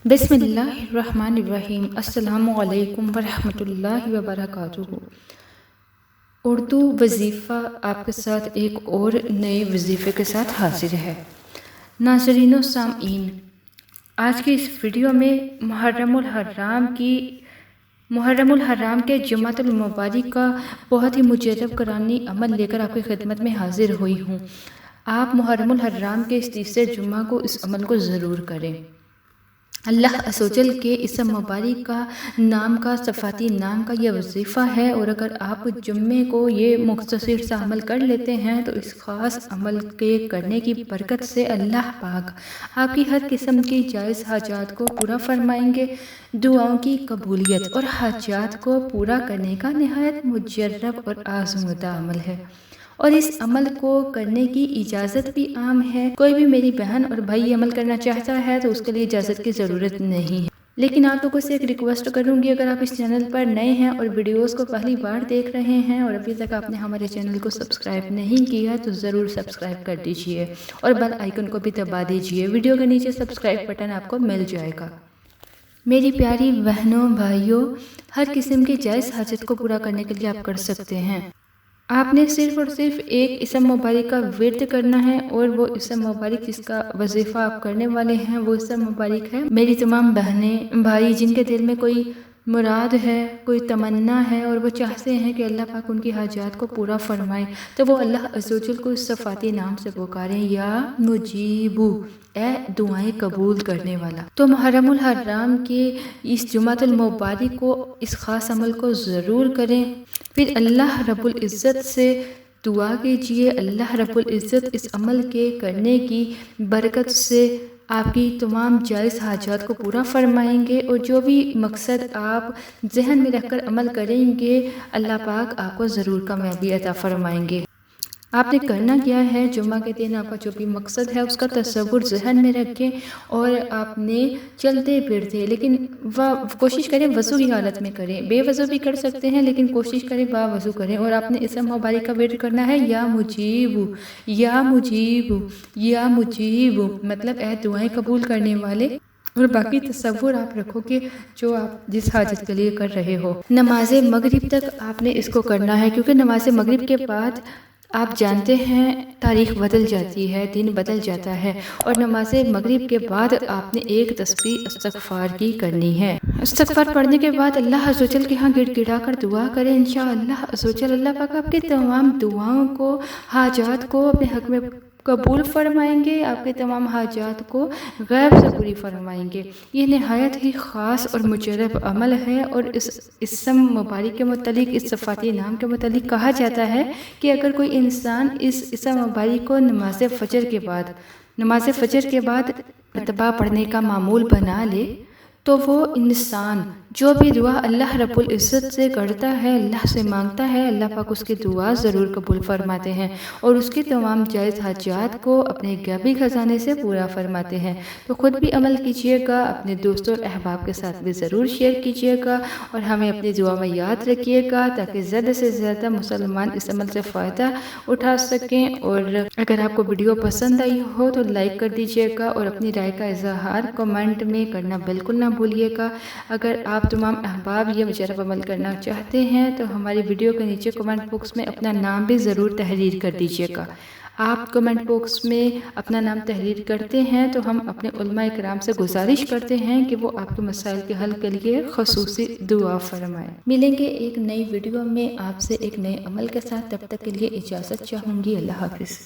बिस्मिल्लाहिर्रहमानिर्रहीम। अस्सलामु अलैकुम वरहमतुल्लाहि वबरकातुहू। उर्दू वजीफ़ा आपके साथ एक और नए वजीफ़े के साथ हाजिर है। नाज़रीन सामीन, आज की इस वीडियो में मुहर्रमुल हराम के जुमातुल मुबारक का बहुत ही मुजर्रब करानी अमल लेकर आपकी खिदमत में हाजिर हुई हूँ। आप मुहर्रमुल हराम के इस तीसरे जुम्मा को इस अमल को ज़रूर करें। अल्लाह अस्सोजल के इस मुबारक का नाम का सफ़ाती नाम का यह वजीफ़ा है, और अगर आप जुम्मे को ये मुख्तसर सा अमल कर लेते हैं तो इस ख़ास अमल के करने की बरकत से अल्लाह पाक आपकी हर किस्म की जायज़ हाजात को पूरा फरमाएंगे। दुआओं की कबूलियत और हाजात को पूरा करने का नहायत मुजर्रब और आज़मूदा अमल है, और इस अमल को करने की इजाज़त भी आम है। कोई भी मेरी बहन और भाई अमल करना चाहता है तो उसके लिए इजाज़त की ज़रूरत नहीं है। लेकिन आप लोगों से एक रिक्वेस्ट करूंगी, अगर आप इस चैनल पर नए हैं और वीडियोस को पहली बार देख रहे हैं और अभी तक आपने हमारे चैनल को सब्सक्राइब नहीं किया तो ज़रूर सब्सक्राइब कर दीजिए और बेल आइकन को भी दबा दीजिए। वीडियो के नीचे सब्सक्राइब बटन आपको मिल जाएगा। मेरी प्यारी बहनों भाइयों, हर किस्म की जायज़ हाजत को पूरा करने के लिए आप कर सकते हैं। आपने सिर्फ़ और सिर्फ एक इसम मुबारक का विर्द करना है, और वो इसम मुबारक जिसका वजीफ़ा आप करने वाले हैं वो इसम मुबारक है। मेरी तमाम बहनें भाई जिनके दिल में कोई मुराद है, कोई तमन्ना है और वो चाहते हैं कि अल्लाह पाक उनकी हाजात को पूरा फरमाए, तो वो अल्लाह अज़्ज़वजल को इस सफ़ाती नाम से पुकारें, या मुजीबू, ए दुआएं कबूल करने वाला। तो मुहर्रमुल हराम के इस जुमातुल मुबारक को इस ख़ास अमल को ज़रूर करें। फिर अल्लाह रब्बुल इज़्ज़त से दुआ कीजिए। अल्लाह रब्बुल इज़्ज़त इस अमल के करने की बरकत से आपकी तमाम जायज़ हाजात को पूरा फरमाएंगे, और जो भी मकसद आप जहन में रखकर अमल करेंगे अल्लाह पाक आपको ज़रूर कामयाबी अता फरमाएंगे। आपने करना क्या है, जुम्मा के दिन आपका जो भी मकसद है उसका तसव्वुर जहन में रखें, और आपने चलते फिरते, लेकिन कोशिश करें वज़ू की हालत में करें। बेवज़ू भी कर सकते हैं लेकिन कोशिश करें बावज़ू करें, और आपने इसम मुबारक का विर्द करना है, या मुजीबू, या मुजीबू, या मुजीबू, मतलब ए दुआएं कबूल करने वाले। और बाकी तसव्वुर आप रखो कि जो आप जिस हाजत के लिए कर रहे हो। नमाज मगरिब तक आपने इसको करना है, क्योंकि नमाज मगरिब के बाद आप जानते हैं तारीख़ बदल जाती है, दिन बदल जाता है, और नमाज मगरिब के बाद आपने एक तस्बीह इस्तग़फ़ार की करनी है। इस्तग़फ़ार पढ़ने के बाद अल्लाह अज़्ज़वजल के यहाँ गिड़गिड़ा कर दुआ करें। इंशाअल्लाह अज़्ज़वजल अल्लाह पाक आपकी तमाम दुआओं को, हाजात को अपने हक़ में कबूल फरमाएंगे, आपके तमाम हाजात को गैब से पूरी फरमाएंगे। ये नहायत ही ख़ास और मुजर्रब अमल है, और इस इसम मुबारक के मुतल्लिक़, इस सफ़ाती नाम के मुतल्लिक़ कहा जाता है कि अगर कोई इंसान इस इसम मुबारक को नमाज फ़जर के बाद तबा पढ़ने का मामूल बना ले, तो वो इंसान जो भी दुआ अल्लाह रब्बुल इज़्ज़त से करता है, अल्लाह से मांगता है, अल्लाह पाक उसकी दुआ ज़रूर कबूल फरमाते हैं, और उसके तमाम जायज़ हाजात को अपने गैबी ख़जाने से पूरा फरमाते हैं। तो ख़ुद भी अमल कीजिएगा, अपने दोस्तों और अहबाब के साथ भी ज़रूर शेयर कीजिएगा, और हमें अपनी दुआ में याद रखिएगा ताकि ज़्यादा से ज़्यादा मुसलमान इस अमल से फ़ायदा उठा सकें। और अगर आपको वीडियो पसंद आई हो तो लाइक कर दीजिएगा, और अपनी राय का इज़हार कमेंट में करना बिल्कुल ना भूलिएगा। अगर आप तमाम अहबाब ये मुजर्रब अमल करना चाहते हैं तो हमारी वीडियो के नीचे कमेंट बॉक्स में अपना नाम भी ज़रूर तहरीर कर दीजिएगा। आप कमेंट बॉक्स में अपना नाम तहरीर करते हैं तो हम अपने उलमा इकराम से गुजारिश करते हैं कि वो आपके मसाइल के हल के लिए ख़ुसूसी दुआ फरमाएं। मिलेंगे एक नई वीडियो में आपसे एक नए अमल के साथ, तब तक के लिए इजाज़त चाहूँगी। अल्लाह हाफ़िज़।